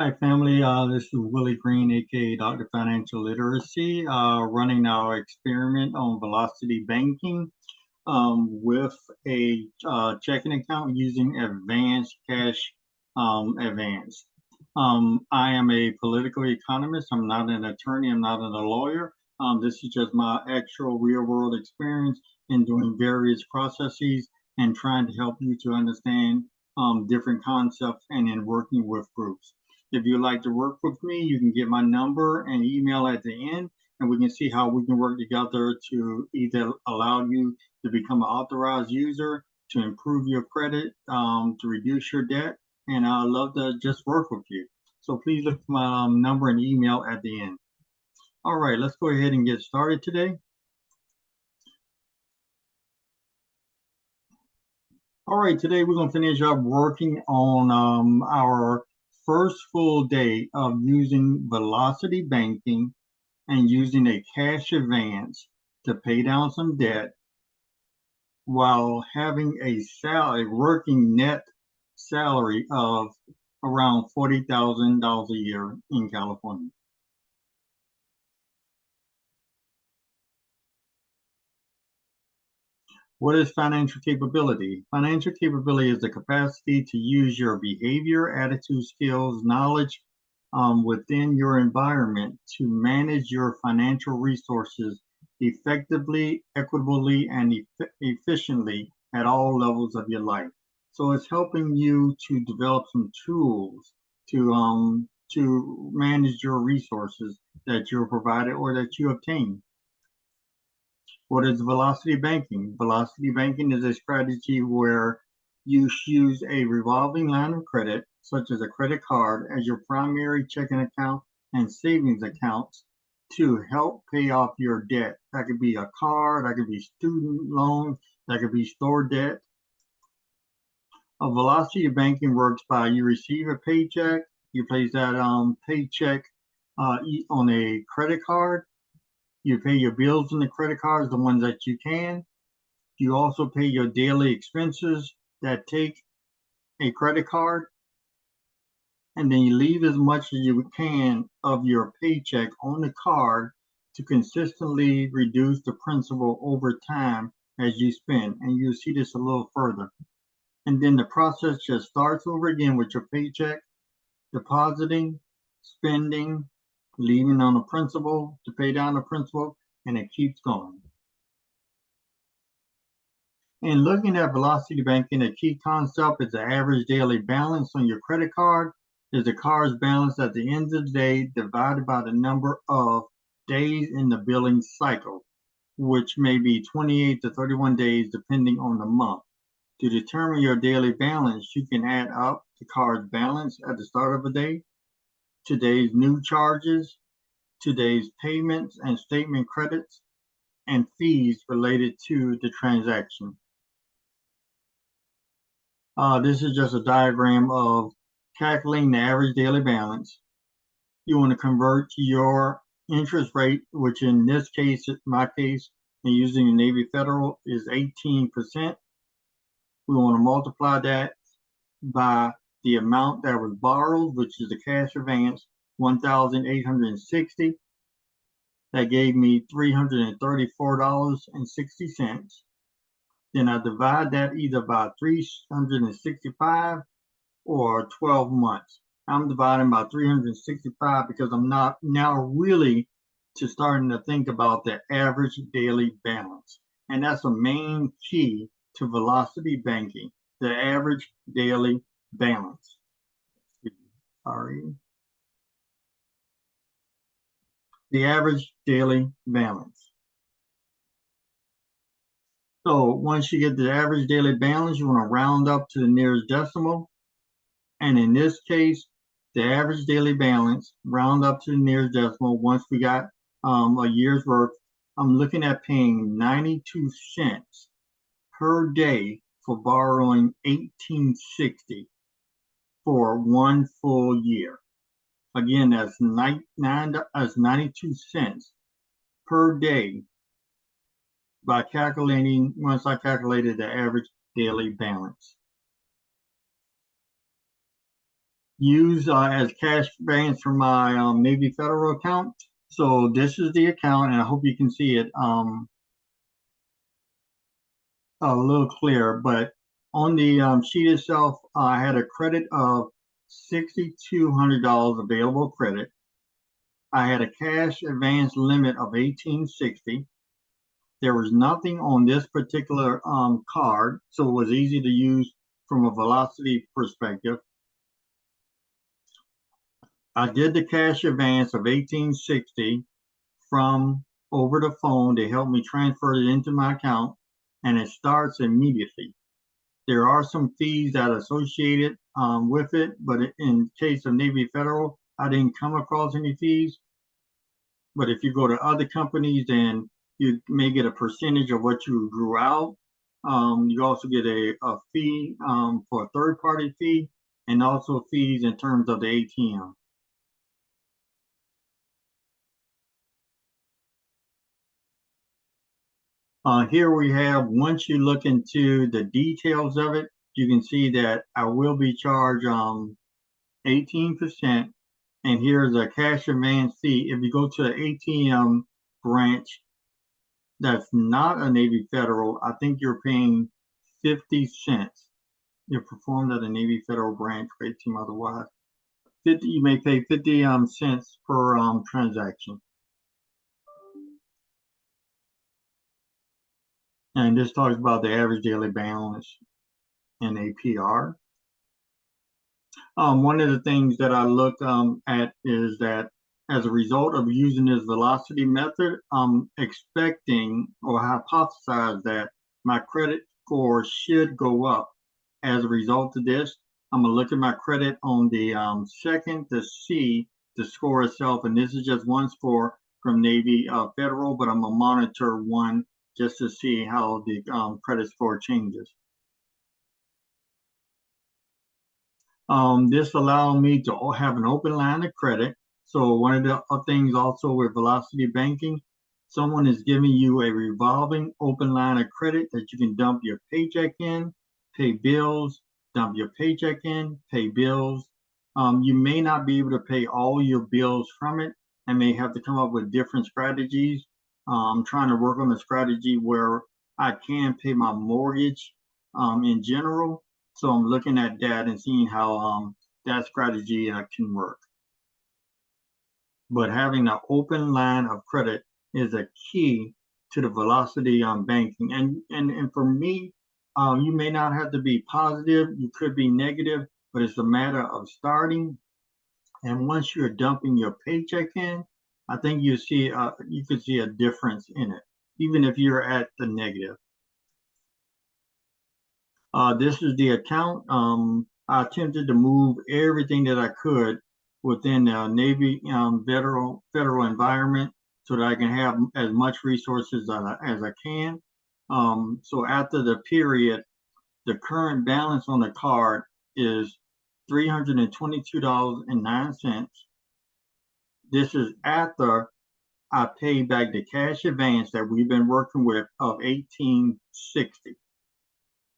Hi, family. This is Willie Green, aka Dr. Financial Literacy, running our experiment on velocity banking with a checking account using advanced cash advance. I am a political economist. I'm not an attorney. I'm not a lawyer. This is just my actual real world experience in doing various processes and trying to help you to understand different concepts and in working with groups. If you'd like to work with me, you can get my number and email at the end, and we can see how we can work together to either allow you to become an authorized user, to improve your credit, to reduce your debt, and I'd love to just work with you. So please look for my number and email at the end. All right, let's go ahead and get started today. All right, today we're going to finish up working on our first full day of using velocity banking and using a cash advance to pay down some debt while having a working net salary of around $40,000 a year in California. What is financial capability? Financial capability is the capacity to use your behavior, attitude, skills, knowledge within your environment to manage your financial resources effectively, equitably, and efficiently at all levels of your life. So it's helping you to develop some tools to manage your resources that you're provided or that you obtain. What is velocity banking? Velocity banking is a strategy where you use a revolving line of credit, such as a credit card, as your primary checking account and savings accounts to help pay off your debt. That could be a car, that could be student loans, that could be store debt. A velocity banking works by you receive a paycheck, you place that paycheck on a credit card. You pay your bills on the credit cards, the ones that you can. You also pay your daily expenses that take a credit card. And then you leave as much as you can of your paycheck on the card to consistently reduce the principal over time as you spend. And you'll see this a little further. And then the process just starts over again with your paycheck, depositing, spending, leaving on the principal to pay down the principal, and it keeps going. In looking at velocity banking, a key concept is the average daily balance on your credit card is the card's balance at the end of the day divided by the number of days in the billing cycle, which may be 28 to 31 days depending on the month. To determine your daily balance, you can add up the card's balance at the start of a day, today's new charges, today's payments and statement credits, and fees related to the transaction. This is just a diagram of calculating the average daily balance. You want to convert your interest rate, which in this case, my case, and using the Navy Federal is 18%. We want to multiply that by the amount that was borrowed, which is the cash advance, 1,860. That gave me $334.60. Then I divide that either by 365 or 12 months. I'm dividing by 365 because I'm not now really starting to think about the average daily balance. And that's a main key to velocity banking, the average daily balance. Sorry. The average daily balance. So once you get the average daily balance, you want to round up to the nearest decimal. And in this case, the average daily balance, round up to the nearest decimal. Once we got a year's worth, I'm looking at paying 92 cents per day for borrowing 1860 for one full year. Again, that's 92 cents per day by calculating, once I calculated the average daily balance. use as cash advance from my Navy Federal account. So this is the account, and I hope you can see it a little clearer. But on the sheet itself, I had a credit of $6,200 available credit. I had a cash advance limit of $1,860. There was nothing on this particular card, so it was easy to use from a velocity perspective. I did the cash advance of $1,860 from over the phone. They helped me transfer it into my account, and it starts immediately. There are some fees that are associated with it, but in case of Navy Federal, I didn't come across any fees. But if you go to other companies, then you may get a percentage of what you drew out. You also get a fee for a third-party fee, and also fees in terms of the ATM. Here we have, once you look into the details of it, you can see that I will be charged 18%. And here's a cash advance fee. If you go to an ATM branch that's not a Navy Federal, I think you're paying 50 cents. You're performed at a Navy Federal branch for ATM otherwise. You may pay 50 cents per transaction. And this talks about the average daily balance and APR. One of the things that I look at is that as a result of using this velocity method, I'm expecting or hypothesize that my credit score should go up as a result of this. I'm gonna look at my credit on the second to see the score itself, and this is just one score from Navy Federal, but I'm gonna monitor one just to see how the credit score changes. This allowed me to have an open line of credit. So one of the things also with velocity banking, someone is giving you a revolving open line of credit that you can dump your paycheck in, pay bills, dump your paycheck in, pay bills. You may not be able to pay all your bills from it and may have to come up with different strategies. I'm trying to work on a strategy where I can pay my mortgage in general. So I'm looking at that and seeing how that strategy can work. But having an open line of credit is a key to the velocity on banking. And for me, you may not have to be positive, you could be negative, but it's a matter of starting. And once you're dumping your paycheck in, I think you could see a difference in it, even if you're at the negative. This is the account. I attempted to move everything that I could within the Navy federal environment so that I can have as much resources as I can. So after the period, the current balance on the card is $322.09. This is after I paid back the cash advance that we've been working with of $1,860.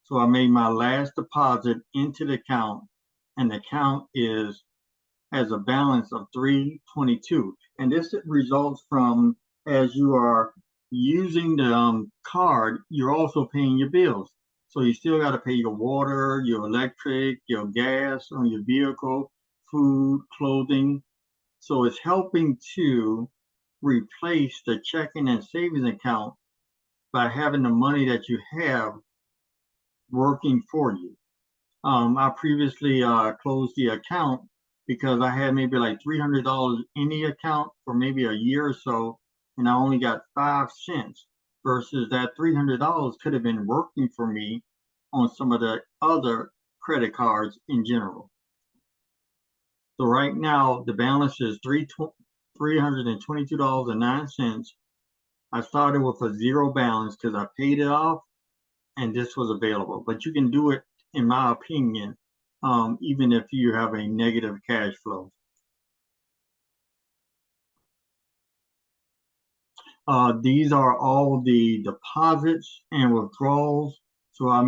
So I made my last deposit into the account, and the account has a balance of 322. And this results from, as you are using the card, you're also paying your bills. So you still got to pay your water, your electric, your gas on your vehicle, food, clothing. So it's helping to replace the checking and savings account by having the money that you have working for you. I previously closed the account because I had maybe like $300 in the account for maybe a year or so, and I only got 5 cents versus that $300 could have been working for me on some of the other credit cards in general. So right now the balance is $322.09. I started with a zero balance because I paid it off and this was available. But you can do it, in my opinion, even if you have a negative cash flow. These are all the deposits and withdrawals. So I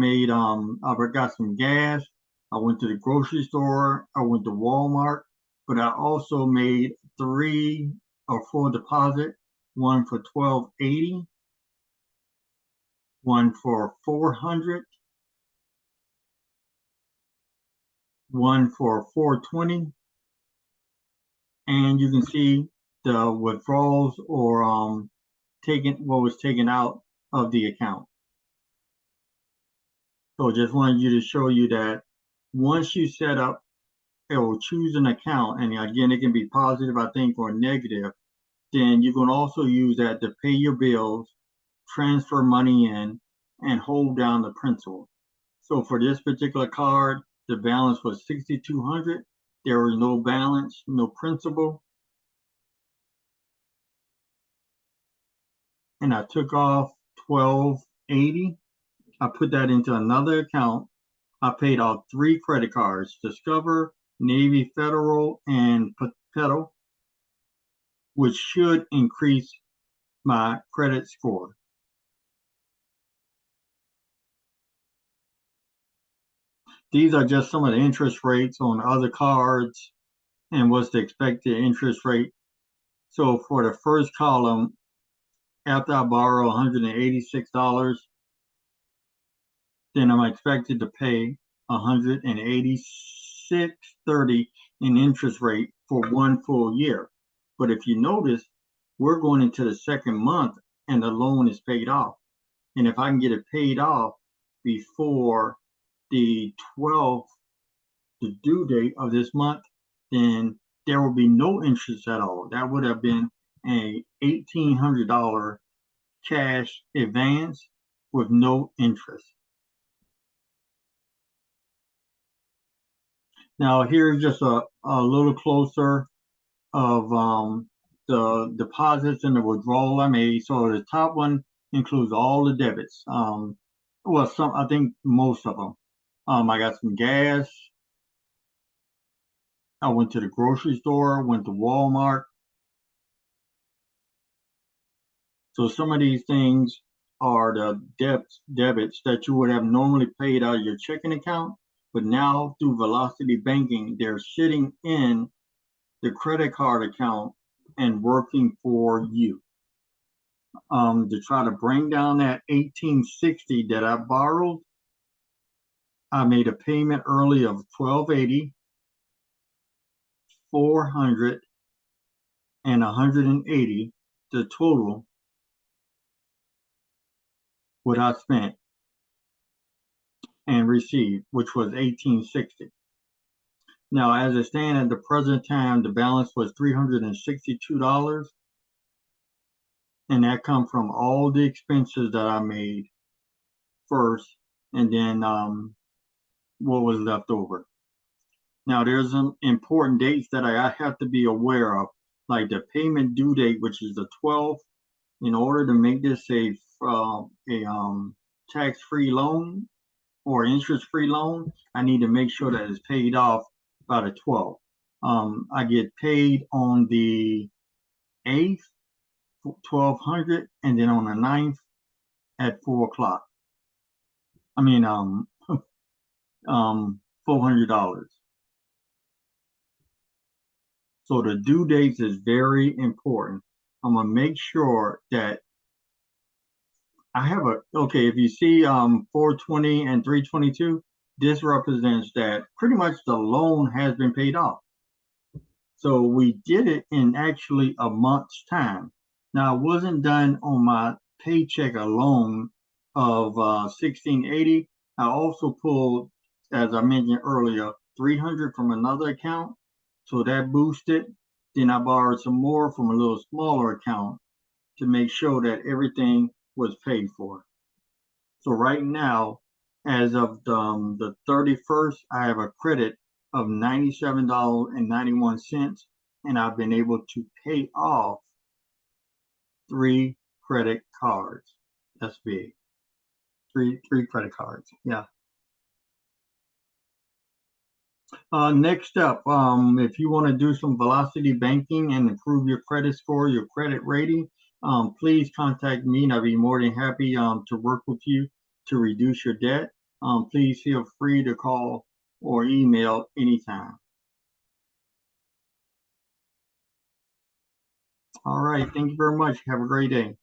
got some gas. I went to the grocery store. I went to Walmart, but I also made 3 or 4 deposits, one for $12.80, one for $400, one for $420, and you can see the withdrawals or what was taken out of the account. So just wanted you to show you that once you set up, it will choose an account, and again, it can be positive, I think, or negative. Then you can also use that to pay your bills, transfer money in, and hold down the principal. So for this particular card, the balance was $6,200. There was no balance, no principal. And I took off $12.80. I put that into another account. I paid off 3 credit cards, Discover, Navy Federal, and Pedal, which should increase my credit score. These are just some of the interest rates on other cards and what's the expected interest rate. So for the first column, after I borrow $186, then I'm expected to pay $186.30 in interest rate for 1 full year. But if you notice, we're going into the second month and the loan is paid off. And if I can get it paid off before the 12th, the due date of this month, then there will be no interest at all. That would have been a $1,800 cash advance with no interest. Now here's just a little closer of the deposits and the withdrawal I made. So the top one includes all the debits. Well, I think most of them. I got some gas. I went to the grocery store, went to Walmart. So some of these things are the debits that you would have normally paid out of your checking account, but now through Velocity Banking, they're sitting in the credit card account and working for you. To try to bring down that $1,860 that I borrowed, I made a payment early of $12.80, $400, and $180. The total what I spent and received, which was $1,860. Now, as it stands at the present time, the balance was $362, and that comes from all the expenses that I made first, and then what was left over. Now, there's some important dates that I have to be aware of, like the payment due date, which is the 12th. In order to make this a tax-free loan or interest-free loan, I need to make sure that it's paid off by the 12th. I get paid on the 8th, 1200, and then on the 9th at 4 o'clock. I mean, $400. So the due dates is very important. I'm gonna make sure that I have okay, if you see 420 and 322, this represents that pretty much the loan has been paid off. So we did it in actually a month's time. Now, it wasn't done on my paycheck alone of 1680. I also pulled, as I mentioned earlier, 300 from another account. So that boosted. Then I borrowed some more from a little smaller account to make sure that everything was paid for. So right now, as of the 31st, I have a credit of $97.91, and I've been able to pay off 3 credit cards. That's big. Three credit cards. Yeah. Next up, if you want to do some velocity banking and improve your credit score, your credit rating, please contact me and I'll be more than happy to work with you to reduce your debt. Please feel free to call or email anytime. All right. Thank you very much. Have a great day.